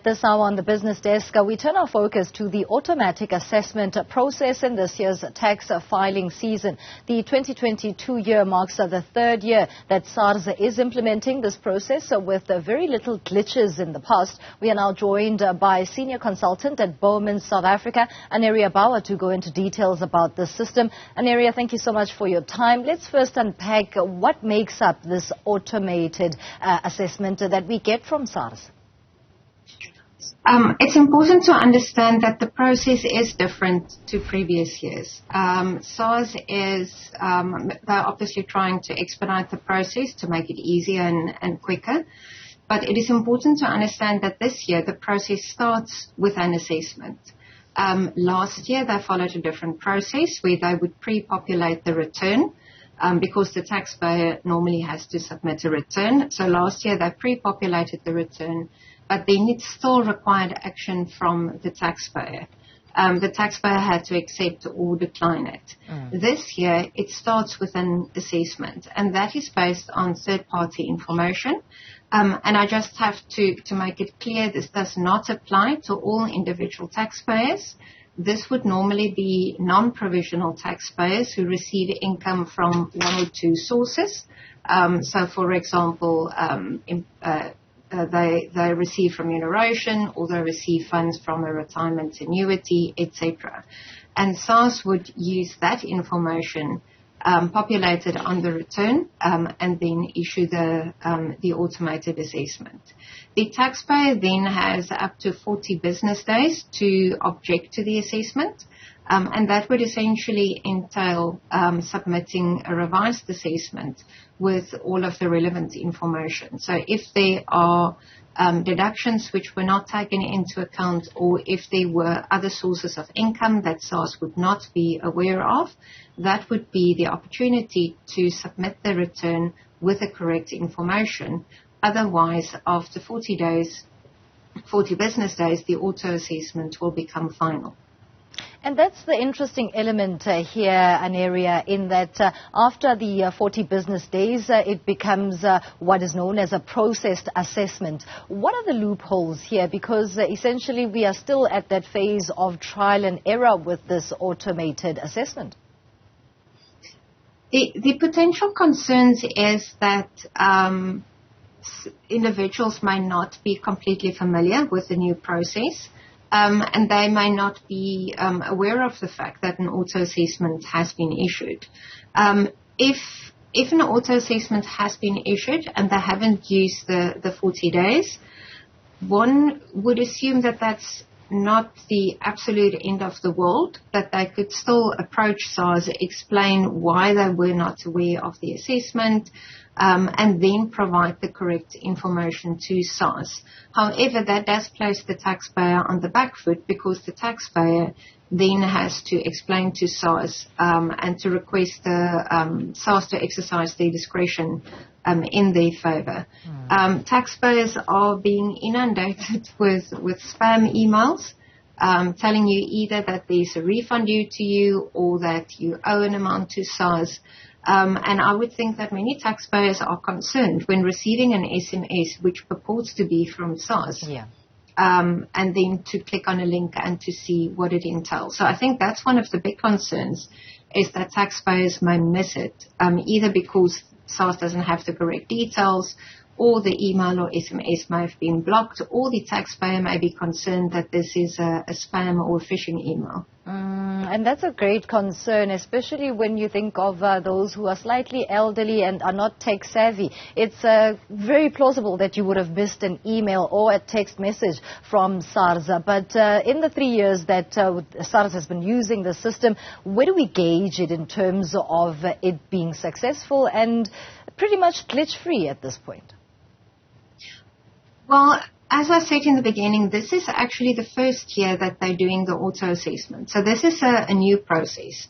This hour on the business desk, we turn our focus to the automatic assessment process in this year's tax filing season. The 2022 year marks the third year that SARS is implementing this process with very little glitches in the past. We are now joined by senior consultant at Bowmans South Africa, Aneria Bouwer, to go into details about the system. Aneria, thank you so much for your time. Let's first unpack what makes up this automated assessment that we get from SARS. It's important to understand that the process is different to previous years. SARS is, they're obviously trying to expedite the process to make it easier and quicker. But it is important to understand that this year the process starts with an assessment. Last year they followed a different process where they would pre-populate the return because the taxpayer normally has to submit a return. So last year they pre-populated the return, but then it still required action from the taxpayer. The taxpayer had to accept or decline it. This year, it starts with an assessment, and that is based on third-party information. And I just have to make it clear, this does not apply to all individual taxpayers. This would normally be non-provisional taxpayers who receive income from one or two sources. So, for example, they receive remuneration, or they receive funds from a retirement annuity, etc. And SARS would use that information populated on the return and then issue the automated assessment. The taxpayer then has up to 40 business days to object to the assessment, and that would essentially entail submitting a revised assessment with all of the relevant information. So if there are deductions which were not taken into account, or if there were other sources of income that SARS would not be aware of, that would be the opportunity to submit the return with the correct information. Otherwise, after 40 business days, the auto-assessment will become final. And that's the interesting element here, Aneria, in that after the 40 business days, it becomes what is known as a processed assessment. What are the loopholes here? Because essentially we are still at that phase of trial and error with this automated assessment. The potential concerns is that individuals may not be completely familiar with the new process. And they may not be aware of the fact that an auto-assessment has been issued. If an auto-assessment has been issued and they haven't used the 40 days, one would assume that that's not the absolute end of the world, that they could still approach SARS, explain why they were not aware of the assessment, and then provide the correct information to SARS. However, that does place the taxpayer on the back foot, because the taxpayer then has to explain to SARS and to request the SARS to exercise their discretion in their favor. Taxpayers are being inundated with spam emails telling you either that there's a refund due to you or that you owe an amount to SARS. And I would think that many taxpayers are concerned when receiving an SMS which purports to be from SARS, and then to click on a link and to see what it entails. So I think that's one of the big concerns, is that taxpayers may miss it, either because SARS doesn't have the correct details, or the email or SMS may have been blocked, or the taxpayer may be concerned that this is a spam or phishing email. And that's a great concern, especially when you think of those who are slightly elderly and are not tech savvy. It's very plausible that you would have missed an email or a text message from SARS. But in the 3 years that SARS has been using the system, where do we gauge it in terms of it being successful and pretty much glitch-free at this point? Well, as I said in the beginning, this is actually the first year that they're doing the auto-assessment. So this is a new process.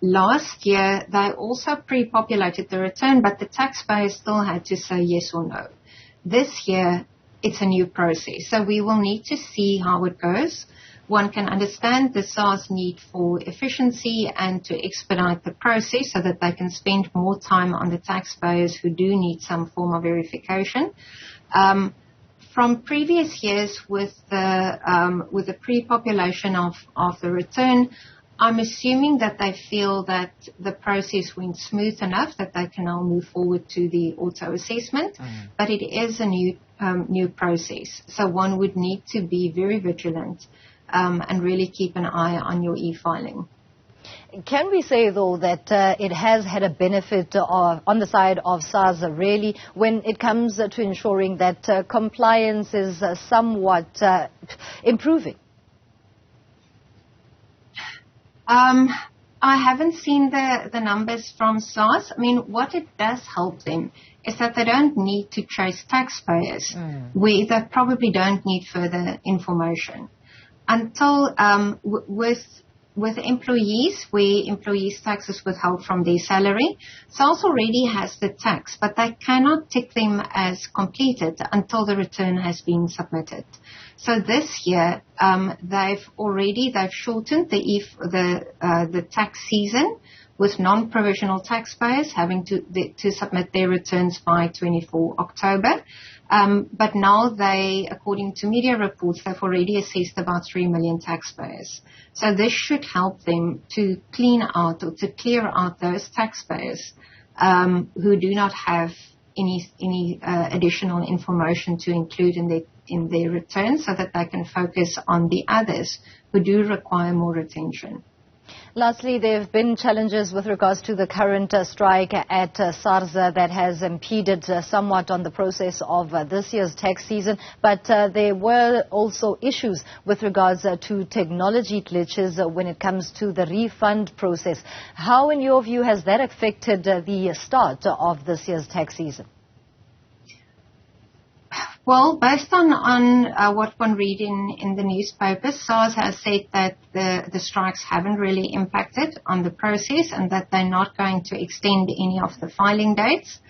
Last year, they also pre-populated the return, but the taxpayer still had to say yes or no. This year, it's a new process. So we will need to see how it goes. One can understand the SARS need for efficiency and to expedite the process so that they can spend more time on the taxpayers who do need some form of verification. From previous years with the pre-population of the return, I'm assuming that they feel that the process went smooth enough that they can now move forward to the auto-assessment. But it is a new process. So one would need to be very vigilant and really keep an eye on your e-filing. Can we say, though, that it has had a benefit on the side of SARS, really, when it comes to ensuring that compliance is somewhat improving? I haven't seen the numbers from SARS. I mean, what it does help them is that they don't need to chase taxpayers where they probably don't need further information. Until with employees, where employees' tax is withheld from their salary, SARS already has the tax, but they cannot tick them as completed until the return has been submitted. So this year, they've shortened the tax season, with non-provisional taxpayers having to submit their returns by 24 October. But now according to media reports, they've already assessed about 3 million taxpayers. So this should help them to clean out or to clear out those taxpayers who do not have any additional information to include in their returns, so that they can focus on the others who do require more attention. Lastly, there have been challenges with regards to the current strike at SARS that has impeded somewhat on the process of this year's tax season. But there were also issues with regards to technology glitches when it comes to the refund process. How, in your view, has that affected the start of this year's tax season? Well, based on what one read in the newspapers, SARS has said that the strikes haven't really impacted on the process and that they're not going to extend any of the filing dates.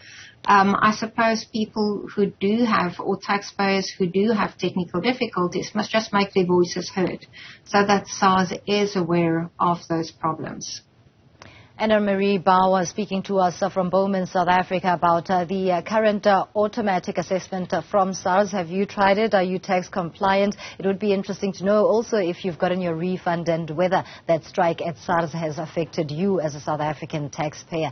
I suppose people who do have, or taxpayers who do have technical difficulties, must just make their voices heard so that SARS is aware of those problems. Aneria Bouwer speaking to us from Bowmans, South Africa, about the current automatic assessment from SARS. Have you tried it? Are you tax compliant? It would be interesting to know also if you've gotten your refund and whether that strike at SARS has affected you as a South African taxpayer.